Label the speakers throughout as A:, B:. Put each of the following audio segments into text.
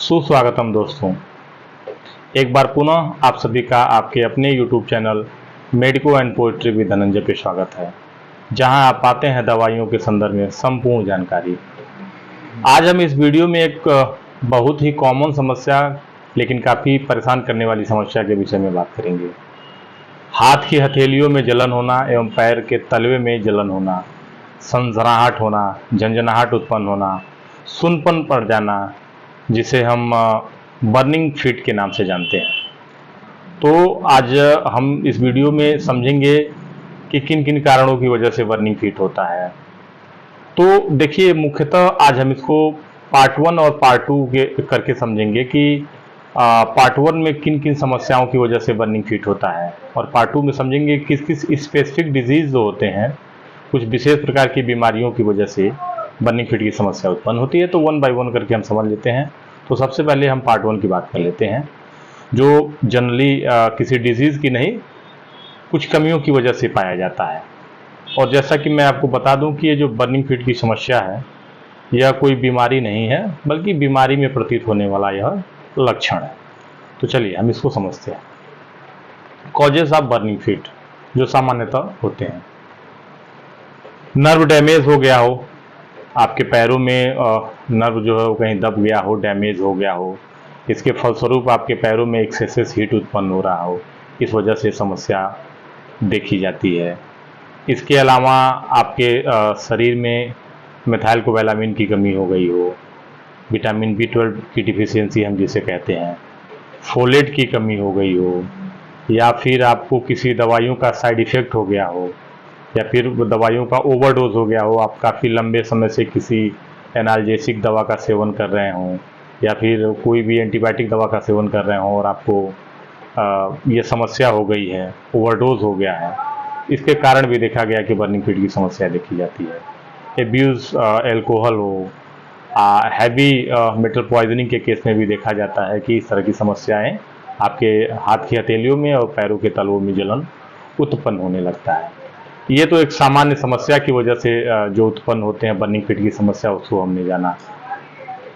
A: सुस्वागतम दोस्तों। एक बार पुनः आप सभी का आपके अपने YouTube channel medico and poetry with Dhananjay पे स्वागत है, जहां आप पाते हैं दवाइयों के संदर्भ में संपूर्ण जानकारी। आज हम इस वीडियो में एक बहुत ही कॉमन समस्या लेकिन काफ़ी परेशान करने वाली समस्या के विषय में बात करेंगे। हाथ की हथेलियों में जलन होना एवं पैर के तलवे में जलन होना, सनसनाहट होना, झंझनाहट उत्पन्न होना, सुनपन पड़ जाना, जिसे हम बर्निंग फीट के नाम से जानते हैं। तो आज हम इस वीडियो में समझेंगे कि किन किन कारणों की वजह से बर्निंग फीट होता है। तो देखिए, मुख्यतः आज हम इसको पार्ट 1 और पार्ट 2 के करके समझेंगे कि पार्ट 1 में किन किन समस्याओं की वजह से बर्निंग फीट होता है, और पार्ट 2 में समझेंगे किस किस स्पेसिफिक डिजीज जो होते हैं, कुछ विशेष प्रकार की बीमारियों की वजह से बर्निंग फीट की समस्या उत्पन्न होती है। तो 1 बाय 1 करके हम समझ लेते हैं। तो सबसे पहले हम पार्ट 1 की बात कर लेते हैं, जो जनरली किसी डिजीज़ की नहीं, कुछ कमियों की वजह से पाया जाता है। और जैसा कि मैं आपको बता दूं कि ये जो बर्निंग फीट की समस्या है, यह कोई बीमारी नहीं है, बल्कि बीमारी में प्रतीत होने वाला यह लक्षण है। तो चलिए हम इसको समझते हैं। कॉजेस ऑफ बर्निंग फीट जो सामान्यतः होते हैं, नर्व डैमेज हो गया हो, आपके पैरों में नर्व जो है वो कहीं दब गया हो, डैमेज हो गया हो, इसके फलस्वरूप आपके पैरों में एक्सेसिव हीट उत्पन्न हो रहा हो, इस वजह से समस्या देखी जाती है। इसके अलावा आपके शरीर में मेथाइलकोबैलामिन की कमी हो गई हो, विटामिन B12 की डिफिशियंसी हम जिसे कहते हैं, फोलेट की कमी हो गई हो, या फिर आपको किसी दवाइयों का साइड इफ़ेक्ट हो गया हो, या फिर दवाइयों का ओवरडोज हो गया हो, आप काफ़ी लंबे समय से किसी एनाल्जेसिक दवा का सेवन कर रहे हों, या फिर कोई भी एंटीबायोटिक दवा का सेवन कर रहे हों और आपको ये समस्या हो गई है, ओवरडोज हो गया है। इसके कारण भी देखा गया कि बर्निंग फीट की समस्या देखी जाती है। एब्यूज़ एल्कोहल हो, हैवी मेटल पॉइजनिंग के केस में भी देखा जाता है कि इस तरह की समस्याएं आपके हाथ की हथेलियों में और पैरों के तलवों में जलन उत्पन्न होने लगता है। ये तो एक सामान्य समस्या की वजह से जो उत्पन्न होते हैं बर्निंग फीट की समस्या, उसको हमने जाना।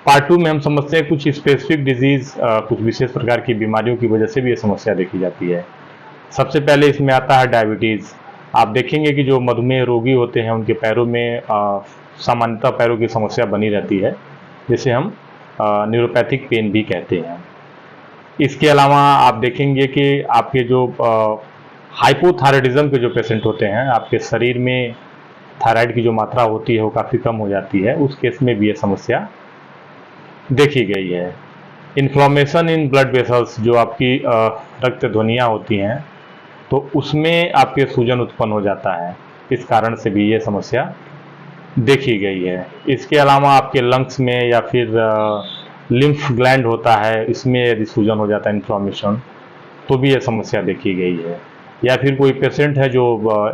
A: पार्ट 2 में हम समझते हैं कुछ स्पेसिफिक डिजीज, कुछ विशेष प्रकार की बीमारियों की वजह से भी ये समस्या देखी जाती है। सबसे पहले इसमें आता है डायबिटीज़। आप देखेंगे कि जो मधुमेह रोगी होते हैं उनके पैरों में सामान्यतः पैरों की समस्या बनी रहती है, जिसे हम न्यूरोपैथिक पेन भी कहते हैं। इसके अलावा आप देखेंगे कि आपके जो हाइपोथायराइडिज्म के जो पेशेंट होते हैं, आपके शरीर में थायराइड की जो मात्रा होती है वो काफ़ी कम हो जाती है, उस केस में भी ये समस्या देखी गई है। इन्फ्लामेशन इन ब्लड वेसल्स, जो आपकी रक्त ध्वनियाँ होती हैं, तो उसमें आपके सूजन उत्पन्न हो जाता है, इस कारण से भी ये समस्या देखी गई है। इसके अलावा आपके लंग्स में या फिर लिम्फ ग्लैंड होता है, इसमें यदि सूजन हो जाता है, इन्फ्लामेशन, तो भी ये समस्या देखी गई है। या फिर कोई पेशेंट है जो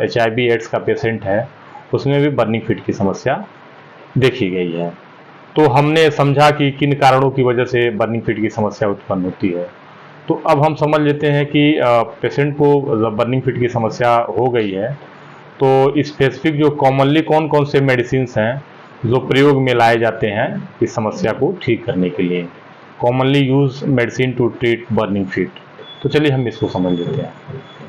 A: HIV एड्स का पेशेंट है, उसमें भी बर्निंग फीट की समस्या देखी गई है। तो हमने समझा कि किन कारणों की वजह से बर्निंग फीट की समस्या उत्पन्न होती है। तो अब हम समझ लेते हैं कि पेशेंट को जब बर्निंग फीट की समस्या हो गई है, तो स्पेसिफिक जो कॉमनली कौन कौन से मेडिसिन्स हैं जो प्रयोग में लाए जाते हैं इस समस्या को ठीक करने के लिए, commonly use medicine to treat burning feet. तो चलिए हम इसको समझ लेते हैं।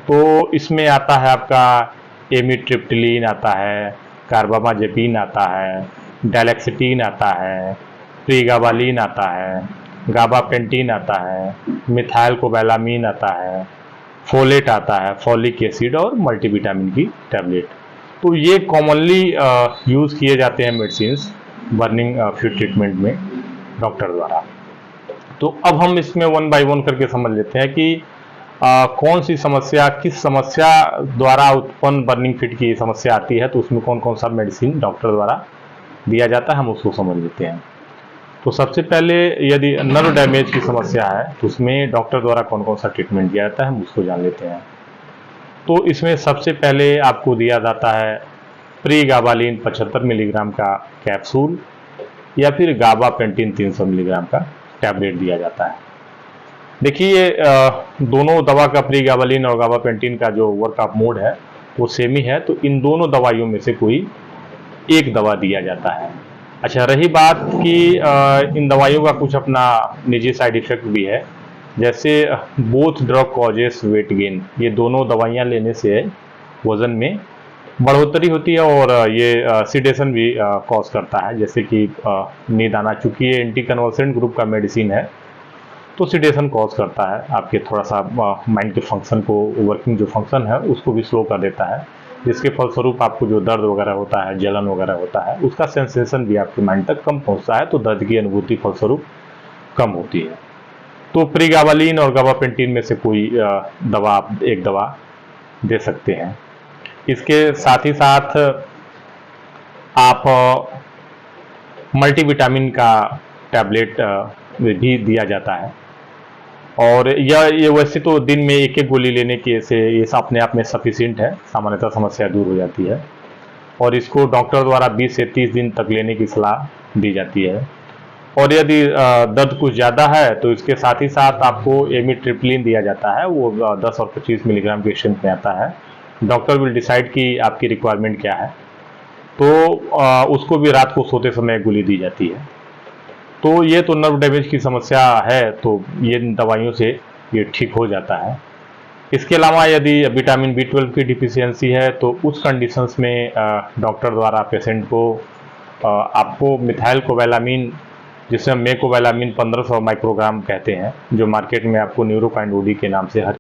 A: तो इसमें आता है आपका एमिट्रिप्टिलिन आता है, कार्बामाजेपिन आता है, डायलैक्सिटीन आता है, प्रीगाबालिन आता है, गाबापेंटिन आता है, मिथाइलकोबैलामिन आता है, फोलेट आता है, फॉलिक एसिड और मल्टीविटामिन की टैबलेट। तो ये कॉमनली यूज़ किए जाते हैं मेडिसिन्स बर्निंग फीट ट्रीटमेंट में डॉक्टर द्वारा। तो अब हम इसमें 1 बाय 1 करके समझ लेते हैं कि कौन सी समस्या, किस समस्या द्वारा उत्पन्न बर्निंग फीट की समस्या आती है, तो उसमें कौन कौन सा मेडिसिन डॉक्टर द्वारा दिया जाता है, हम उसको समझ लेते हैं। तो सबसे पहले यदि नर्व डैमेज की समस्या है, तो उसमें डॉक्टर द्वारा कौन कौन सा ट्रीटमेंट दिया जाता है, हम उसको जान लेते हैं। तो इसमें सबसे पहले आपको दिया जाता है प्रीगाबालिन 75 मिलीग्राम का कैप्सूल, या फिर गाबापेंटिन 300 मिलीग्राम का टैबलेट दिया जाता है। देखिए, दोनों दवा का प्रीगाबालिन और गाबापेंटिन का जो वर्क ऑफ मोड है वो सेम ही है, तो इन दोनों दवाइयों में से कोई एक दवा दिया जाता है। अच्छा, रही बात कि इन दवाइयों का कुछ अपना निजी साइड इफ़ेक्ट भी है, जैसे both drug causes weight gain, ये दोनों दवाइयाँ लेने से वज़न में बढ़ोतरी होती है और ये सिडेशन भी कॉज करता है, जैसे कि नींद आना। चूँकि ये एंटी कन्वल्सेंट ग्रुप का मेडिसिन है, तो सिडेशन कॉज करता है, आपके थोड़ा सा माइंड के फंक्शन को, वर्किंग जो फंक्शन है उसको भी स्लो कर देता है, जिसके फलस्वरूप आपको जो दर्द वगैरह होता है, जलन वगैरह होता है, उसका सेंसेशन भी आपके माइंड तक कम पहुंचता है, तो दर्द की अनुभूति फलस्वरूप कम होती है। तो प्रीगाबालिन और गाबापेंटिन में से कोई दवा आप एक दवा दे सकते हैं। इसके साथ ही साथ आप मल्टीविटामिन का टैबलेट भी दिया जाता है, और ये वैसे तो दिन में एक एक गोली लेने के से ये अपने आप में सफिशिएंट है, सामान्यतः समस्या दूर हो जाती है, और इसको डॉक्टर द्वारा 20 से 30 दिन तक लेने की सलाह दी जाती है। और यदि दर्द कुछ ज़्यादा है तो इसके साथ ही साथ आपको एमिट्रिप्लिन दिया जाता है, वो 10 और 25 मिलीग्राम के स्ट्रेंथ में आता है। डॉक्टर विल डिसाइड कि आपकी रिक्वायरमेंट क्या है, तो उसको भी रात को सोते समय गोली दी जाती है। तो ये तो नर्व डैमेज की समस्या है, तो ये दवाइयों से ये ठीक हो जाता है। इसके अलावा यदि विटामिन B12 की डिफिशियंसी है तो उस कंडीशंस में डॉक्टर द्वारा पेशेंट को आपको मिथाइल कोबैलामिन, जिसे हम मेकोबैलामिन 1500 माइक्रोग्राम कहते हैं, जो मार्केट में आपको न्यूरोकाइंड ओडी के नाम से हर